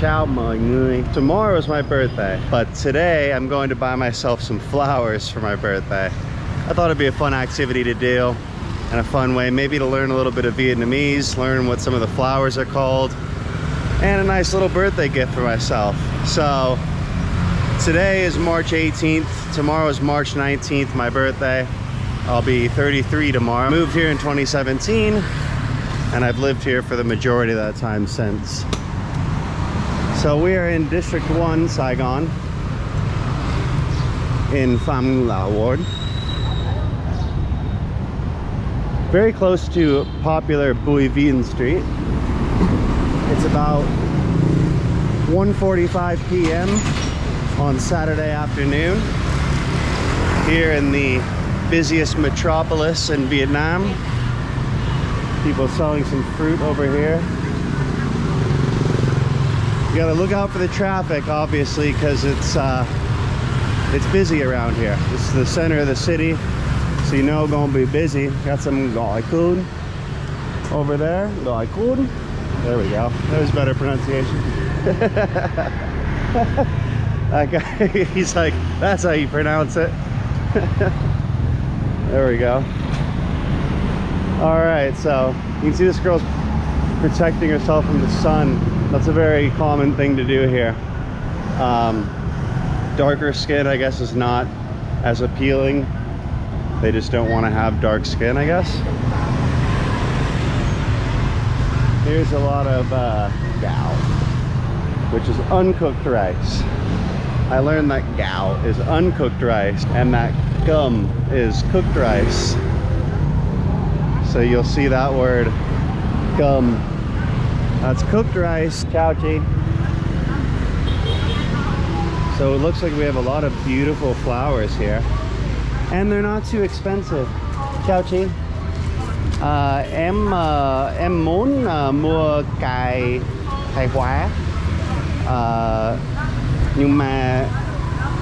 Ciao mọi người. Tomorrow is my birthday, but today I'm going to buy myself some flowers for my birthday. I thought it'd be a fun activity to do and a fun way maybe to learn a little bit of Vietnamese, learn what some of the flowers are called, and a nice little birthday gift for myself. So today is March 18th, tomorrow is March 19th, my birthday. I'll be 33 tomorrow. I moved here in 2017 and I've lived here for the majority of that time since. So we are in District 1, Saigon, in Pham ward. Very close to popular Viet Street. It's about 1:45 p.m. on Saturday afternoon here in the busiest metropolis in Vietnam. People selling some fruit over here. You gotta look out for the traffic, obviously, because it's busy around here. This is the center of the city, so you know it's gonna be busy. Got some Cong Quynh over there. Cong Quynh. There we go. That was better pronunciation. That guy, he's like, that's how you pronounce it. There we go. All right, so you can see this girl's protecting herself from the sun. That's a very common thing to do here. Darker skin, I guess, is not as appealing. They just don't want to have dark skin, I guess. Here's a lot of gao, which is uncooked rice. I learned that gao is uncooked rice and that gum is cooked rice. So you'll see that word, gum. That's cooked rice. Chao chi. So it looks like we have a lot of beautiful flowers here, and they're not too expensive. Chao chi. Em muốn mua cài hóa, nhưng mà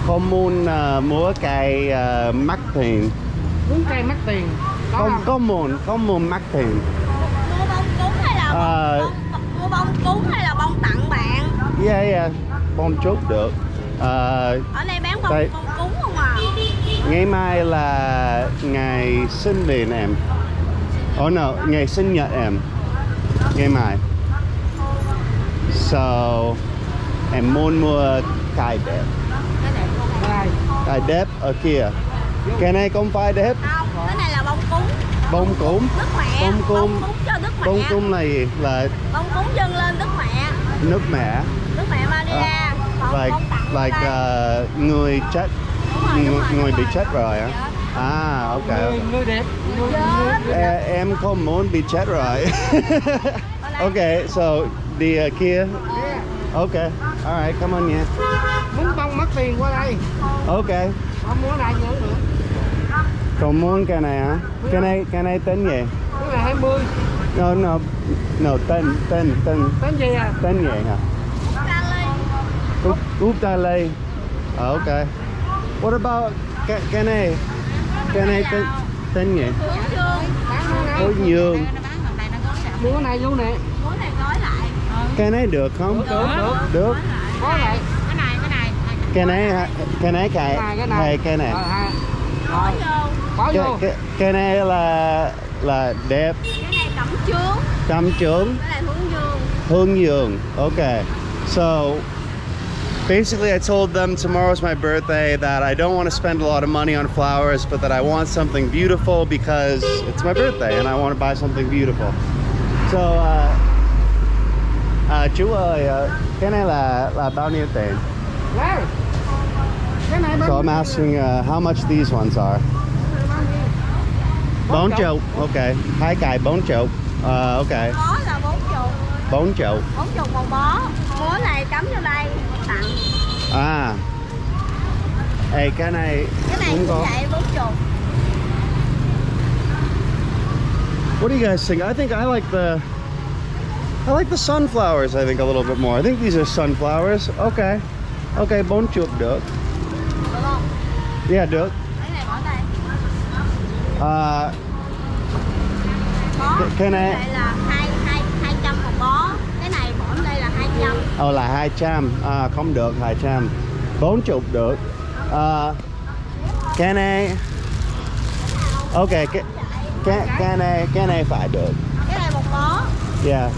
không muốn mua cài mắc tiền. Muốn cây mắc tiền. Không muốn mắc tiền. Mua bông cúng hay là mua bông cúng hay là bông tặng bạn? Yeah, bông chốt được. Ở đây bán bông cúng không à? Ngày mai là ngày sinh nhật em. Oh no, ngày sinh nhật em. Ngày mai. So em muốn mua cài đẹp. Cài đẹp ở kia. Cái này không phải đẹp. Không, cái này là bông cúng. Bông cúng. Đức mẹ. Bông cúng cho Đức mẹ. Bông cúng này là bông cúng dâng lên Đức mẹ. Nước mẹ. Đức mẹ Maria. Like người chết, người bị chết rồi á. À, ok. Người đẹp. Em không muốn bị chết rồi. Ok, so đi kia. Ok, alright, come on nha. Muốn bông mất tiền qua đây. Ok. Không muốn lại nữa nữa. Còn muốn cái này hả? Cái này tên gì? Cái này 20. No, tên. Tên gì à? Tên gì hả? Updalay. Ok. What about cái này? Cái này tên gì? Hướng dương. Mua cái này luôn nè. Mua này gói lại. Cái này được không? Được. Gói lại. Cái này hay cái này? Bỏ vô. Cái này là đẹp. Cái này cẩm Chướng. Cái này Hướng dương. Okay. So basically I told them tomorrow's my birthday, that I don't want to spend a lot of money on flowers, but that I want something beautiful because it's my birthday and I want to buy something beautiful. So chú ơi, cái này là bao nhiêu tiền? So I'm asking how much these ones are. 4 triệu. Ok. 2 cài 4 triệu. Ok. Bó là 4 triệu. 4 triệu. 4 triệu một bó. Bó này cắm vô đây tặng. À. Ê, cái này cũng vậy 4 triệu. What do you guys think? I think I like the sunflowers, I think, a little bit more. I think these are sunflowers. Okay. Okay, 4 triệu được. Được không? Yeah, được. Cái này bỏ đây. Cái này là 200 một bó. Cái này bỏ đây là 200. Ồ là 200. À, không được 200. 40 được. Cái này. Ok, cái này phải được. Cái này một bó. Yeah.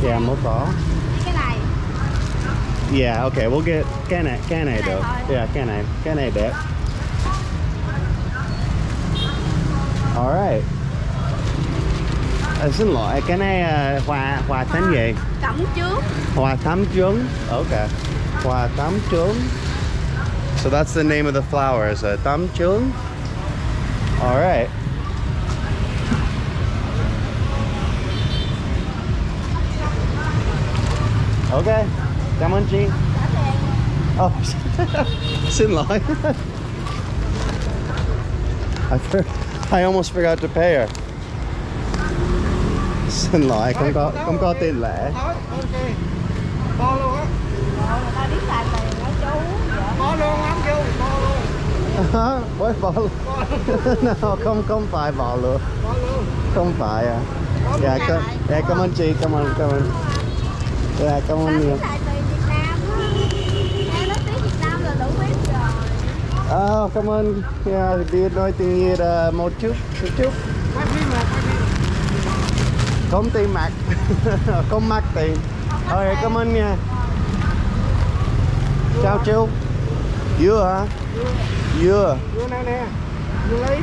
Yeah, một bó. Cái này. Yeah, okay, we'll get cái này được. Yeah, cái này đẹp. Alright. Xin lỗi, cái này hoa thánh gì? Cẩm chướng. Hoa thắm trứng. Okay. Hoa thắm trứng. So that's the name of the flowers, thắm trứng. Alright. Okay. Cảm ơn chị. Oh, xin lỗi. I almost forgot to pay her. Xin lỗi, không có tiền lẻ. Bo luôn á. Người ta biết xài tiền đó chú. Bo luôn lắm chú, bo luôn. Bói bỏ luôn. No, không phải bỏ luôn. Bo luôn. Không phải à. Dạ, cảm ơn chị, cảm ơn. Dạ, cảm ơn nhiều. Xài tiền Việt Nam á. Em nói tiếng Việt Nam là đủ biết rồi. Cảm ơn. Yeah, biết nói tiếng Việt một chút. Quay phim mà, quay phim. Không tiền mặt. Không mắc tiền. Rồi, cảm ơn nha. Chào chú. Dưa hả? Dưa. Dưa nào nè. Dưa lý.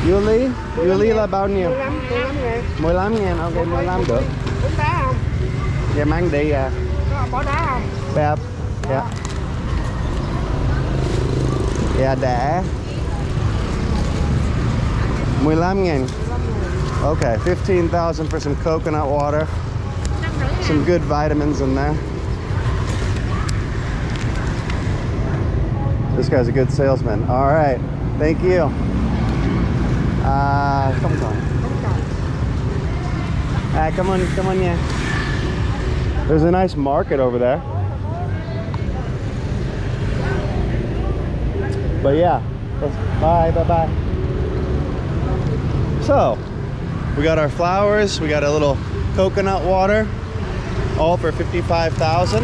Dưa lý. Dưa lý là bao nhiêu? 15 ngàn. 15 ngàn, ok, 15 được. Bún đá không? Dạ mang đi à. Có bỏ đá không? Bẹp. Dạ. Dạ đã. 15 ngàn. Okay, 15,000 for some coconut water. Some good vitamins in there. This guy's a good salesman. All right, thank you. Không còn. Come on nha. There's a nice market over there. But yeah, bye. So, we got our flowers, we got a little coconut water, all for 55,000.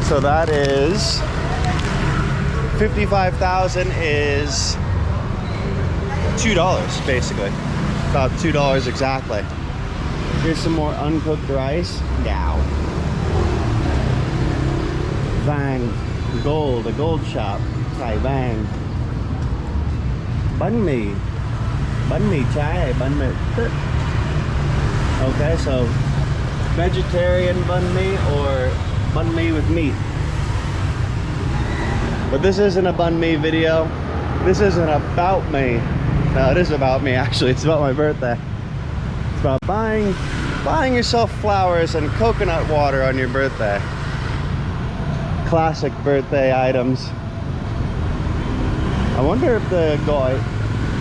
So that is 55,000 is $2 basically. About $2 exactly. Here's some more uncooked rice. Now. Vàng, gold, a gold shop. Xài vàng. Bánh mì trái hay bánh mì tít. Okay, so vegetarian banh mi or banh mi with meat. But this isn't a banh mi video. This isn't about me. No, it is about me actually. It's about my birthday. It's about buying yourself flowers and coconut water on your birthday. Classic birthday items. I wonder if the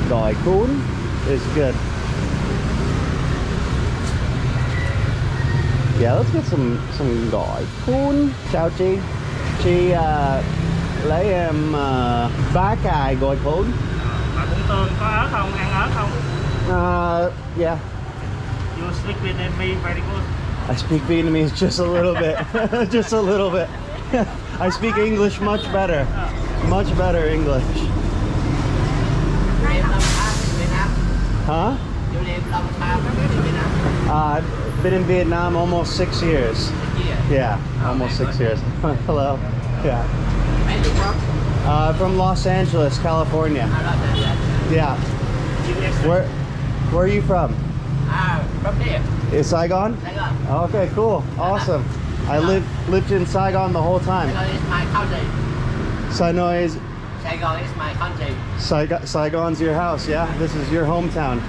gỏi cuốn is good. Yeah, let's get some gỏi cuốn. Chào chị. Chị lấy em 3 cái gỏi cuốn. Mà cũng tương, có ớt không? Ăn ớt không? Yeah. You speak Vietnamese very good. I speak Vietnamese just a little bit. Just a little bit. I speak English much better. Much better English. Huh? I've been in Vietnam almost 6 years. Yeah, almost 6 years. Hello. Yeah. From Los Angeles, California. Yeah. Where are you from? From here. In Saigon? Saigon. Okay, cool. Awesome. I lived in Saigon the whole time. Saigon is my country. Saigon is my country. Saigon's your house, yeah? This is your hometown.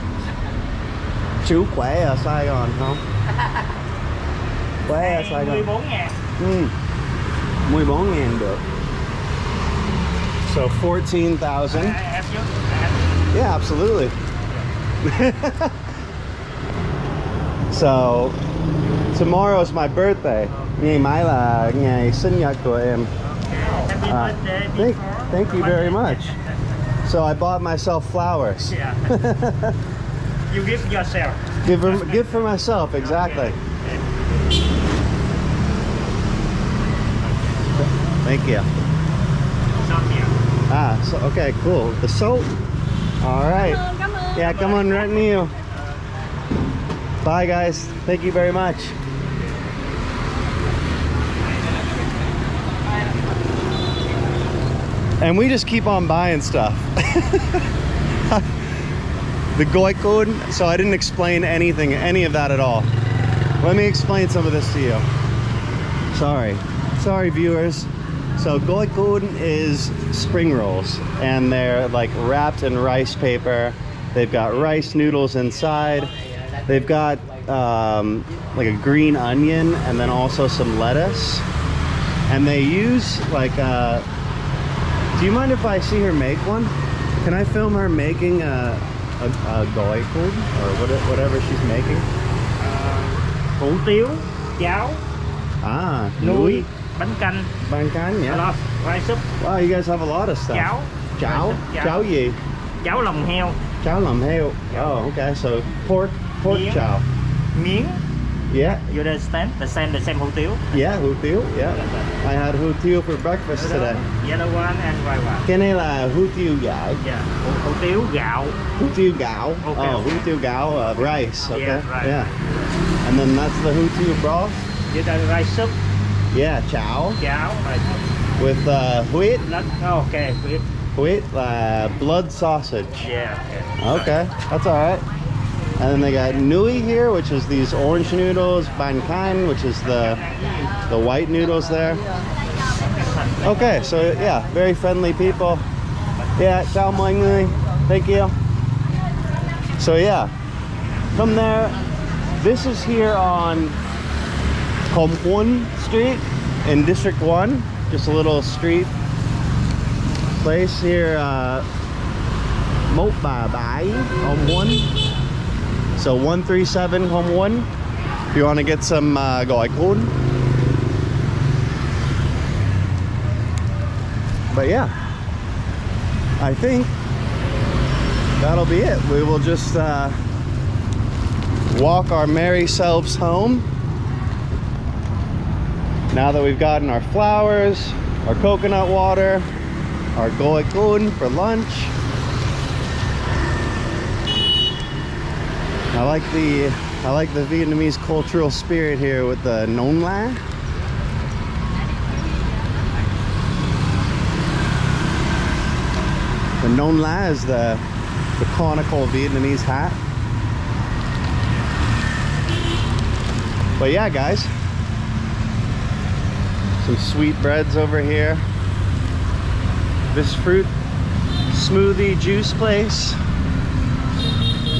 Chú khỏe ở Saigon không? Khỏe ở Saigon. 14.000. 14.000 được. So 14,000. Yeah, absolutely. So tomorrow's my birthday. Ngày mai là ngày sinh nhật của em. Happy birthday. Thank you very much. So I bought myself flowers. Yeah. You give yourself. Give for myself, exactly. Thank you. Salt here. Ah, so, okay, cool. The salt. All right. Cảm ơn. Yeah, come on, right new. Bye, guys. Thank you very much. And we just keep on buying stuff. The Cong Quynh, so I didn't explain any of that at all. Let me explain some of this to you. Sorry viewers. So Cong Quynh is spring rolls, and they're like wrapped in rice paper. They've got rice noodles inside. They've got like a green onion and then also some lettuce. And they use like do you mind if I see her make one? Can I film her making a Cong Quynh or whatever she's making? Hủ tiếu, cháo, Ah, nuôi, bánh canh. Bánh canh, yeah. A lot. Rice soup. Wow, you guys have a lot of stuff. Cháo. Cháo? Cháo. Cháo gì? Cháo lòng heo. Cháo lòng heo. Oh, okay. So pork Miếng. chow. Miếng. Yeah. You understand? The same hủ tiếu. Yeah, hủ tiếu. Yeah. I had hủ tiếu for breakfast today. Yellow one and white one. Cái này là hủ tiếu gạo. Yeah. Hủ tiếu gạo. Hủ tiếu gạo. Okay. Oh, hủ tiếu gạo, rice. Okay. Yeah, right. Yeah. And then that's the hủ tiếu broth. You got rice soup. Yeah, cháo. Cháo. Right. With huyết. Okay. Huyết là blood sausage. Yeah. Okay, that's all right. And then they got nui here, which is these orange noodles, bánh canh, which is the white noodles there. Okay, so yeah, very friendly people. Yeah, chào mọi người. Thank you. So yeah, come there. This is here on Cong Quynh Street in District 1. Just a little street place here. Một Bà Bãi, Cong Quynh. So 137 Cong Quynh. If you want to get some Cong Quynh. But yeah, I think that'll be it. We will just walk our merry selves home. Now that we've gotten our flowers, our coconut water, our Cong Quynh for lunch. I like the Vietnamese cultural spirit here with the nón lá. The nón lá is the conical Vietnamese hat. But yeah, guys, some sweet breads over here. This fruit smoothie juice place.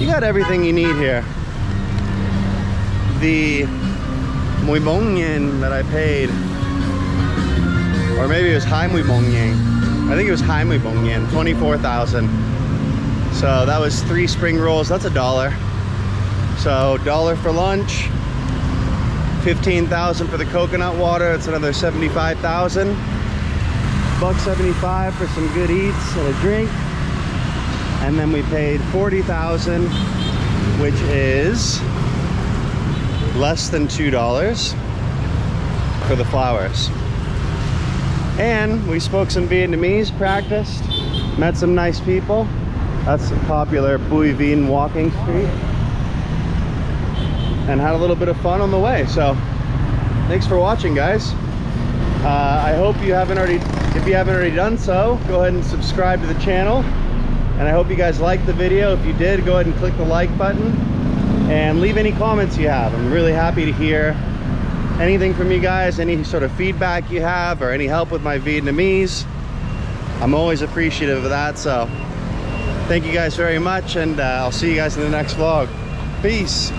You got everything you need here. The 14 yen that I paid, or maybe it was 24 yen. I think it was 24 yen, 24,000. So that was 3 spring rolls. That's $1. So $1 for lunch, 15,000 for the coconut water. It's another 75,000. $1.75 for some good eats and a drink. And then we paid 40,000, which is less than $2 for the flowers. And we spoke some Vietnamese, practiced, met some nice people. That's a popular Bui Vien walking street. And had a little bit of fun on the way. So thanks for watching, guys. I hope you haven't already, if you haven't already done so, go ahead and subscribe to the channel. And I hope you guys liked the video. If you did, go ahead and click the like button and leave any comments you have. I'm really happy to hear anything from you guys, any sort of feedback you have or any help with my Vietnamese. I'm always appreciative of that. So thank you guys very much, and I'll see you guys in the next vlog. Peace.